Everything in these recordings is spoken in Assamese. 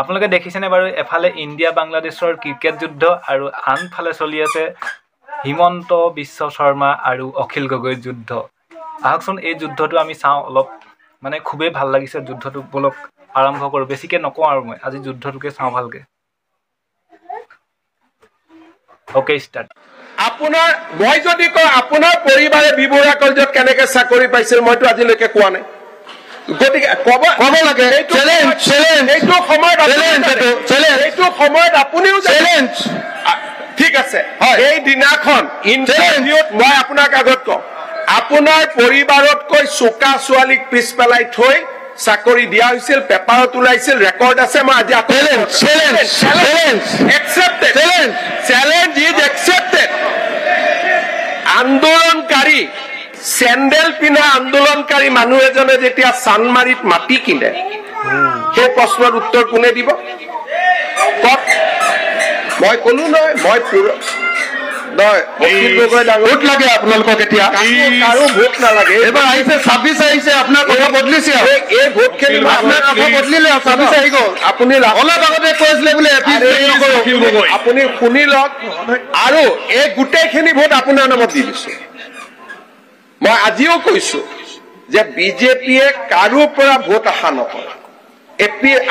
আপোনালোকে দেখিছেনে বাৰু এফালে ইণ্ডিয়া বাংলাদেশৰ ক্ৰিকেট যুদ্ধ আৰু আনফালে চলি আছে হিমন্ত বিশ্ব শৰ্মা আৰু অখিল গগৈৰ যুদ্ধ আহকচোন এই যুদ্ধটো আমি চাওঁ অলপ মানে খুবেই ভাল লাগিছে যুদ্ধটো বলক আৰম্ভ কৰোঁ বেছিকৈ নকওঁ আৰু মই আজি যুদ্ধটোকে চাওঁ ভালকৈ ওকে ষ্টাৰ্ট আপোনাৰ মই যদি কওঁ আপোনাৰ পৰিবাৰে বিবৰা কলেজত কেনেকে চাকৰি পাইছিল মইতো আজিলৈকে কোৱা নাই গতিকে ক'ব লাগে এইটো সময়ত আপুনিও চ্যালেঞ্জ ঠিক আছে এই দিনাখন ইণ্টাৰভিউত মই আপোনাক আগত কওঁ আপোনাৰ পৰিবাৰতকৈ চোকা ছোৱালীক পিছ পেলাই থৈ চাকৰি দিয়া হৈছিল পেপাৰত ওলাইছিল ৰেকৰ্ড আছে মই আজি আন্দোলনকাৰী চেণ্ডেল পিন্ধা আন্দোলনকাৰী মানুহ এজনে যেতিয়া চানমাৰীত মাটি কিনে সেই প্ৰশ্নৰ উত্তৰ কোনে দিব মই কলো নহয় মই ভোট লাগে আপোনালোকক এতিয়া কাৰো ভোট নালাগে এবাৰ আহিছে 26 আহিছে আপোনাৰ কথা বদলিছে এই ভোট খেলি আপোনাৰ কথা বদলিলে 26 আহি গ'ল আপুনি অলপ আগতে কৈছিলে বোলে আপুনি শুনি লওক আৰু এই গোটেইখিনি ভোট আপোনাৰ নামত দি দিছো মই আজিও কৈছো যে বিজেপিয়ে কাৰো পৰা ভোট আশা নকৰে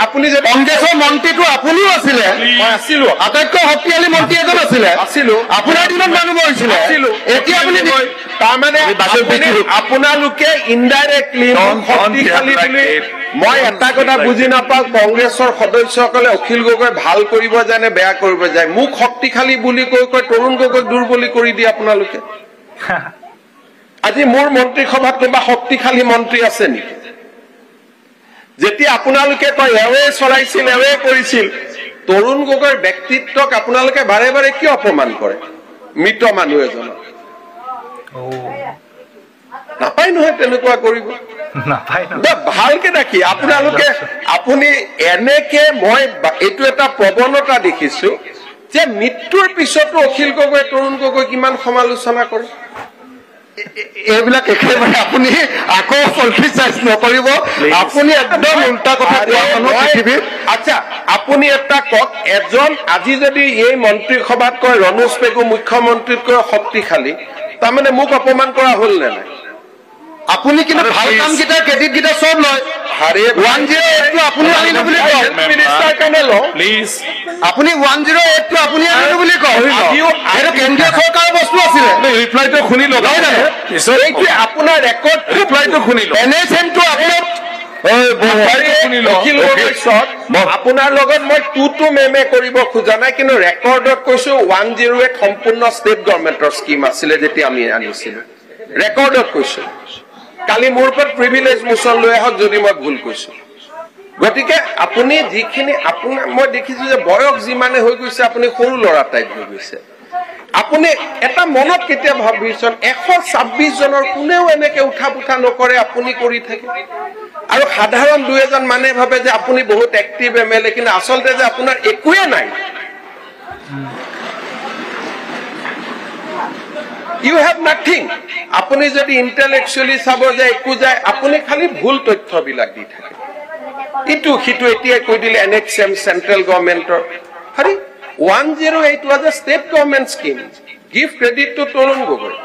আপুনি যে কংগ্ৰেছৰ মন্ত্ৰীটো আপুনিও আছিলে মই আছিলো আটাইতকৈ শক্তিশালী মন্ত্ৰী এজন আছিলে আছিলো আপোনাৰ দিনত মানুহ মৰিছিলে এতিয়া আপুনি তাৰমানে আপোনালোকে ইনডাইৰেক্টলি শক্তিশালী বুলি মই এটা কথা বুজি নাপাওঁ কংগ্ৰেছৰ সদস্যসকলে অখিল গগৈ ভাল কৰিব জানে বেয়া কৰিব যায় মোক শক্তিশালী বুলি কৈ তৰুণ গগৈক দুৰ্বলী কৰি দিয়ে আপোনালোকে আজি মোৰ মন্ত্ৰীসভাত কোনোবা শক্তিশালী মন্ত্ৰী আছে নেকি যেতিয়া আপোনালোকে কয় এৱে চলাইছিল এৱে কৰিছিল তৰুণ গগৈৰ ব্যক্তিত্বক আপোনালোকে বাৰে বাৰে কিয় অপমান কৰে মৃত মানুহ এজনক নাপায় নহয় তেনেকুৱা কৰিব ভালকে দেখি আপোনালোকে আপুনি এনেকে মই এইটো এটা প্ৰৱণতা দেখিছো যে মৃত্যুৰ পিছতো অখিল গগৈ তৰুণ গগৈ কিমান সমালোচনা কৰে এইবিলাক একেবাৰে আপুনি আকৌ পলিটিচাইজ নকৰিব আপুনি একদম উল্টা কথা পৃথিৱীত আচ্ছা আপুনি এটা কওক এজন আজি যদি এই মন্ত্ৰীসভাত কয় ৰণোজ পেগু মুখ্যমন্ত্ৰীতকৈ শক্তিশালী তাৰমানে মোক অপমান কৰা হ'ল নে নাই আপুনি কিন্তু ভাল কামকেইটা ক্ৰেডিটকেইটা চব লয় টো আপুনি আনিলো বুলি কয় মিনিষ্টাৰ কাৰণে লওঁ প্লিজ আপুনি 108টো আপুনি আনিলো বুলি কয় এইটো কেন্দ্ৰীয় চৰকাৰৰ বস্তু আছিলে ৰিপ্লাইটো শুনি লওক এইটো আপোনাৰ ৰেকৰ্ড ৰিপ্লাইটো শুনি লওক এনএছএমটো আপোনাৰ আপোনাৰ লগত মই টু মেমে কৰিব খোজা নাই কিন্তু ৰেকৰ্ডত কৈছো 108 সম্পূৰ্ণ ষ্টেট গভৰ্ণমেণ্টৰ স্কিম আছিলে যেতিয়া আমি আনিছিলো ৰেকৰ্ডত কৈছো কালি মোৰ ওপৰত প্ৰিভিলেজ মোচন লৈ আহক যদি মই ভুল কৈছো গতিকে আপুনি যিখিনি আপোনাৰ মই দেখিছো যে বয়স যিমানে হৈ গৈছে আপুনি সৰু ল'ৰা টাইপ হৈ গৈছে আপুনি এটা মনত কেতিয়া ভাবিছন 126 জনৰ কোনেও এনেকে উঠা পুঠা নকৰে আপুনি কৰি থাকে আৰু সাধাৰণ দুই এজন মানে ভাবে যে আপুনি বহুত এক্টিভ এমএলএ কিন্তু আচলতে যে আপোনাৰ একোৱে নাই You have nothing. আপুনি যদি ইন্টেলেকচুয়ালি চাব যে একো যায় আপুনি খালি ভুল তথ্য বিলাক দি থাকে ইটো হিটো এতিয়া কৈ দিলে এনএক্সএম সেন্ট্রাল গভৰ্নমেন্টৰ হৰি 108 was a state government scheme give credit to Tarun Gogoi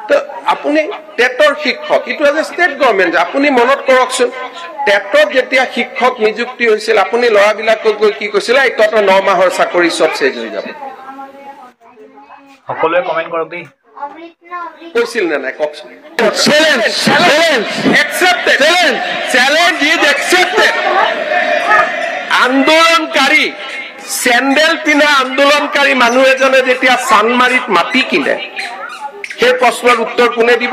তো আপুনি টেটৰ শিক্ষক ইটো was a state government আপুনি মনত কৰকচোন টেটত যেতিয়া শিক্ষক নিযুক্তি হৈছিল আপুনি লৰাবিলাকক কি কৈছিল এই তত 9 মাহৰ চাকৰি সব চেজ হৈ যাব সকলোৱে কমেন্ট কৰক দেই কৈছিল না নাই কওকচোন challenge accepted challenge is accepted আন্দোলনকাৰী চেণ্ডেল পিন্ধা আন্দোলনকাৰী মানুহ এজনে যেতিয়া চানমাৰীত মাটি কিনে সেই প্ৰশ্নৰ উত্তৰ কোনে দিব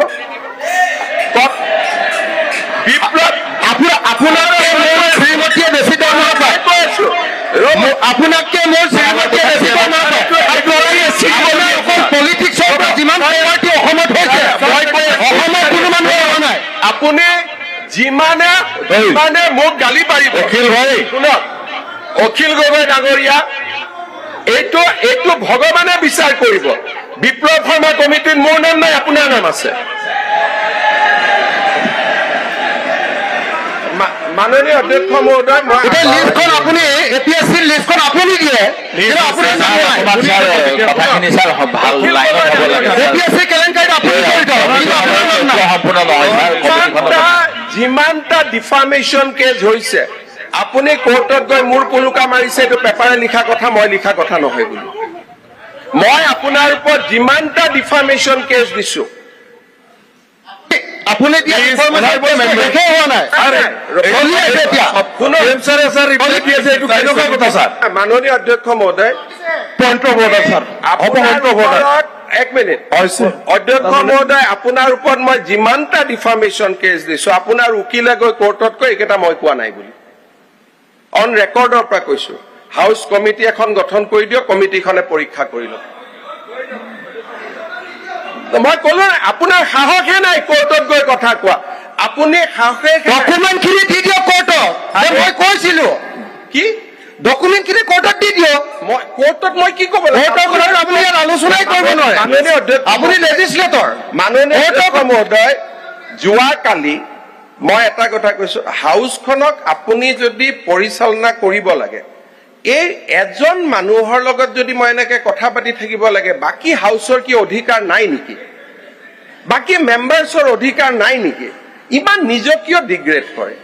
বিপ্লৱ আপোনাৰ শ্ৰীমতীয়ে বেছি দৰমহা পায় আপোনাকে মোৰ শ্ৰীমতীয়ে বেছি দৰমহা পায় পলিটিক্সৰ পৰা যিমান পাৰ্টি অসমত হৈছে অসমত কোনো মানুহ হোৱা নাই আপুনি যিমানে মোক গালি পাৰিব অখিল ভাই শুনক অখিল গগৈ ডাঙৰীয়া এইটো ভগৱানে বিচাৰ কৰিব বিপ্লৱ শৰ্মা কমিটিত মোৰ নাম নাই আপোনাৰ নাম আছে মাননীয় অধ্যক্ষ মহোদয় মই লিষ্টখন উকলি দিয়ে কথাখিনি স্যাৰ ভাল লাইনত হ'ব লাগে এপিএছচি কেলেংকাৰীত আপুনি জড়িত সম্পূৰ্ণ নহয় যিমানটা ডিফামেশ্যন কেছ হৈছে আপুনি কোৰ্টত গৈ মোৰ পুলুকা মাৰিছে এইটো পেপাৰে লিখা কথা মই লিখা কথা নহয় বুলি মই আপোনাৰ ওপৰত যিমানটা ডিফামেশ্যন কেছ দিছো আপুনি দিয়া ইনফৰমেশ্যন দেখে হোৱা নাই মাননীয় অধ্যক্ষ মহোদয় পইণ্ট অফ অৰ্ডাৰ ছাৰ এক মিনিট অধ্যক্ষ মহোদয় আপোনাৰ ওপৰত মই যিমানটা ডিফামেশ্যন কেছ দিছো আপোনাৰ উকিলে গৈ কোৰ্টত কৈ এইকেইটা মই কোৱা নাই বুলি অন ৰেকৰ্ডৰ পৰা কৈছো হাউচ কমিটি এখন গঠন কৰি দিয়ক কমিটিখনে পৰীক্ষা কৰি লওক মই কলো আপোনাৰ সাহসে নাই কোৰ্টত গৈ কথা কোৱা আপুনি সাহসে ডকুমেণ্টখিনি দি দিয়ক কোৰ্টত মই কৈছিলো কি ডকুমেণ্টখিনি কোৰ্টত দি দিয়ক মই কোৰ্টত মই কি ক'ব কোৰ্টত আপুনি ইয়াত আলোচনাই কৰিব নোৱাৰে আপুনি লেজিছলেটৰ মাননীয় অধ্যক্ষ মহোদয় যোৱাকালি মই এটা কথা কৈছো হাউচখনক আপুনি যদি পৰিচালনা কৰিব লাগে এই এজন মানুহৰ লগত যদি মই এনেকে কথা পাতি থাকিব লাগে বাকি হাউচৰ কি অধিকাৰ নাই নেকি বাকি মেম্বাৰ্ছৰ অধিকাৰ নাই নেকি ইমান নিজক কিয় ডিগ্ৰেড কৰে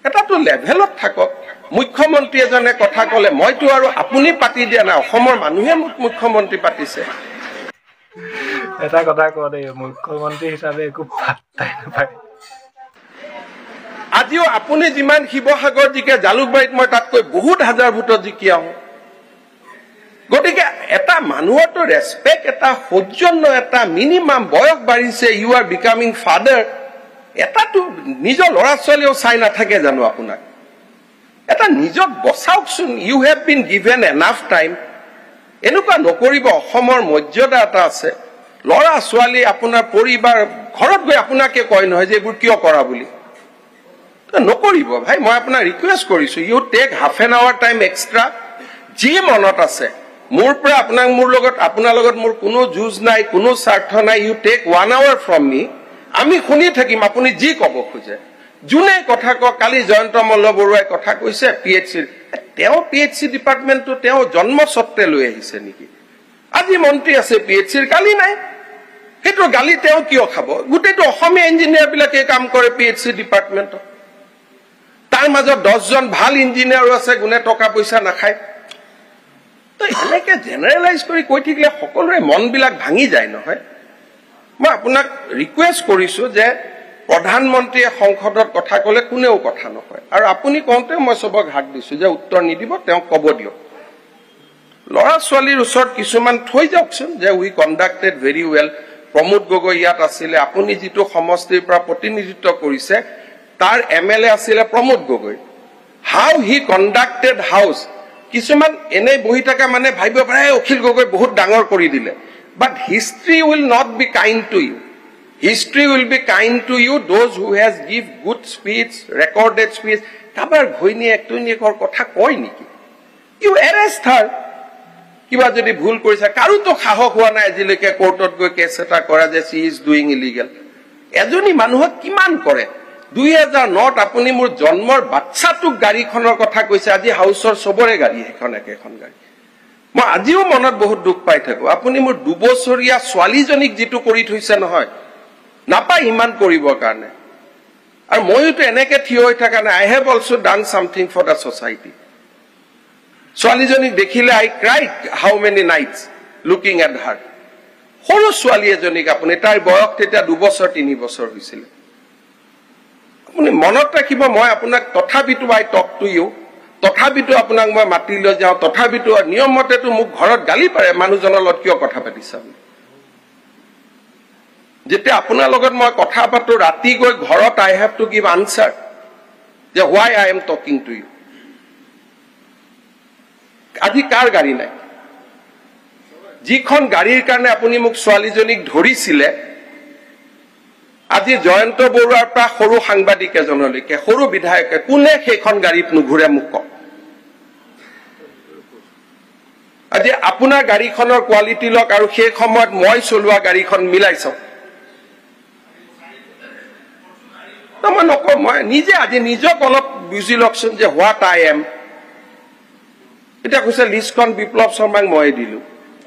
এটাতো লেভেলত থাকক মুখ্যমন্ত্ৰী এজনে কথা ক'লে মইতো আৰু আপুনি পাতি দিয়া নাই অসমৰ মানুহে মোক মুখ্যমন্ত্ৰী পাতিছে এটা কথা কওঁ দেই মুখ্যমন্ত্ৰী হিচাপে একো পাত্তাই নাপায় আজিও আপুনি যিমান শিৱসাগৰ জিকে জালুকবাৰীত মই তাতকৈ বহুত হাজাৰ ভোটত জিকি আহোঁ গতিকে এটা মানুহৰতো ৰেছপেক্ট এটা সৌজন্য এটা মিনিমাম বয়স বাঢ়িছে ইউ আৰ বিকামিং ফাদাৰ এটাতো নিজৰ ল'ৰা ছোৱালীও চাই নাথাকে জানো আপোনাক এটা নিজক বচাওকচোন you have been given enough time এনেকুৱা নকৰিব অসমৰ মৰ্যাদা এটা আছে ল'ৰা ছোৱালী আপোনাৰ পৰিবাৰ ঘৰত গৈ আপোনাকে কয় নহয় যে এইবোৰ কিয় কৰা বুলি নকৰিব ভাই মই আপোনাক ৰিকুৱেষ্ট কৰিছো you take half an hour time extra যি মনত আছে মোৰ পৰা আপোনাক মোৰ লগত আপোনাৰ লগত মোৰ কোনো যুঁজ নাই কোনো স্বাৰ্থ নাই ইউ টেক 1 আৱাৰ ফ্ৰম মি আমি শুনি থাকিম আপুনি যি ক'ব খোজে যোনে কথা কওক কালি জয়ন্ত মল্ল বৰুৱাই কথা কৈছে পিএইচচি তেওঁ পিএইচচি ডিপাৰ্টমেণ্টটো তেওঁ জন্মস্বত্ৰে লৈ আহিছে নেকি আজি মন্ত্ৰী আছে পিএইচচিৰ কালি নাই সেইটো গালি তেওঁ কিয় খাব গোটেইটো অসমীয়া ইঞ্জিনিয়াৰ বিলাকে কাম কৰে পিএইচচি ডিপাৰ্টমেণ্টত তাৰ মাজত 10 জন ভাল ইঞ্জিনিয়াৰো আছে গুণে টকা পইচা নাখায় তো এনেকে জেনেৰেলাইজ কৰি কৈ থাকিলে সকলোৰে মনবিলাক ভাঙি যায় নহয় মই আপোনাক ৰিকুৱেষ্ট কৰিছো যে প্ৰধানমন্ত্ৰীয়ে সংসদত কথা ক'লে কোনেও কথা নকয় আৰু আপুনি কওঁতে মই সবক হাত দিছো যে উত্তৰ নিদিব তেওঁ ক'ব দিয়ক ল'ৰা ছোৱালীৰ ওচৰত কিছুমান থৈ যাওকচোন যে we conducted very well Pramod Gogoi ইয়াত আছিলে আপুনি যিটো সমষ্টিৰ পৰা প্ৰতিনিধিত্ব কৰিছে তাৰ এমএলএ আছিলে Pramod Gogoi how he conducted house কিছুমান এনে বহি থকা মানে ভাবিব পাৰে অখিল গগৈ বহুত ডাঙৰ কৰি দিলে but history will not be kind to you history will be kind to you those who has give good speech recorded speech কাৰোবাৰ ঘৈণীয়েক টৈণীয়েকৰ কথা কয় নেকি ইউ এৰেষ্ট হাৰ কিবা যদি ভুল কৰিছে কাৰোতো সাহস হোৱা নাই আজিলৈকে কোৰ্টত গৈ কেছ এটা কৰা যে চি ইজ ডুইং ইলিগেল এজনী মানুহক কিমান কৰে 2009 আপুনি মোৰ জন্মৰ বাচ্চাটোক গাড়ীখনৰ কথা কৈছে আজি হাউচৰ সবৰে গাড়ী এখন একেখন গাড়ী মই আজিও মনত বহুত দুখ পাই থাকো আপুনি মোৰ 2 বছৰীয়া ছোৱালীজনীক যিটো কৰি থৈছে নহয় নাপায় ইমান কৰিবৰ কাৰণে আৰু মইতো এনেকে থিয় হৈ থকা নাই I have also done something for the society ছোৱালীজনীক দেখিলে I cried how many nights looking at her সৰু ছোৱালী এজনীক আপুনি তাইৰ বয়স তেতিয়া 2 বছৰ 3 বছৰ হৈছিল আপুনি মনত ৰাখিব মই আপোনাক তথাপিতো আই টক টু ইউ তথাপিতো আপোনাক মই মাতি লৈ যাওঁ তথাপিতো নিয়মতেতো মোক ঘৰত গালি পাৰে মানুহজনৰ লগত কিয় কথা পাতিছা যেতিয়া আপোনাৰ লগত মই কথা পাতো ৰাতি গৈ ঘৰত I have to give answer যে why I am talking to you আজি কাৰ গাড়ী নাই যিখন গাড়ীৰ কাৰণে আপুনি মোক ছোৱালীজনীক ধৰিছিলে আজি জয়ন্ত বৰুৱাৰ পৰা সৰু সাংবাদিক এজনলৈকে সৰু বিধায়কে কোনে সেইখন গাড়ীত নুঘূৰে মোক কওক আজি আপোনাৰ গাড়ীখনৰ কোৱালিটি লক আৰু সেই সময়ত মই চলোৱা গাড়ীখন মিলাই চাওক মই নকওঁ মই নিজে আজি নিজক অলপ বুজি লওকচোন যে হোৱাট আই এম এতিয়া কৈছে লিষ্টখন বিপ্লৱ শৰ্মাক মই দিলো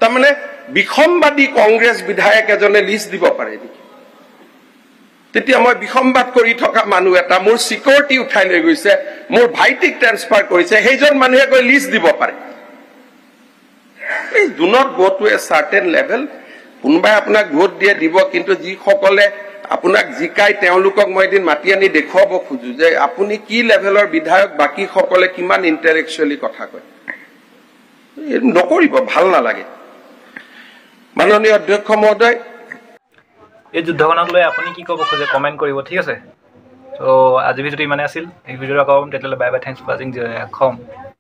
তাৰমানে বিসম্বাদী কংগ্ৰেছ বিধায়ক এজনে লিষ্ট দিব পাৰে নেকি তেতিয়া মই বিসম্বাদ কৰি থকা মানুহ এটা মোৰ সিকিউৰিটি উঠাই লৈ গৈছে মোৰ ভাইটিক ট্ৰান্সফাৰ কৰিছে সেইজন মানুহে গৈ লিষ্ট দিব পাৰে এই do not go to A certain level কোনোবাই আপোনাক ভোট দিয়ে দিব কিন্তু যিসকলে আপোনাক জিকাই তেওঁলোকক মই এদিন মাতি আনি দেখুৱাব খোজো যে আপুনি কি লেভেলৰ বিধায়ক বাকি সকলে কিমান ইন্টাৰেকচুৱেলি কথা কয় নকৰিব ভাল নালাগে মাননীয় অধ্যক্ষ মহোদয় এই যুদ্ধখনক লৈ আপুনি কি ক'ব খোজে কমেণ্ট কৰিব ঠিক আছে তো আজি ভিডিঅ'টো ইমানে আছিল এই ভিডিঅ'টো আকৌ তেতিয়াহ'লে বাই বাই থেংকছ ফৰ ৱাচিং জয় অসম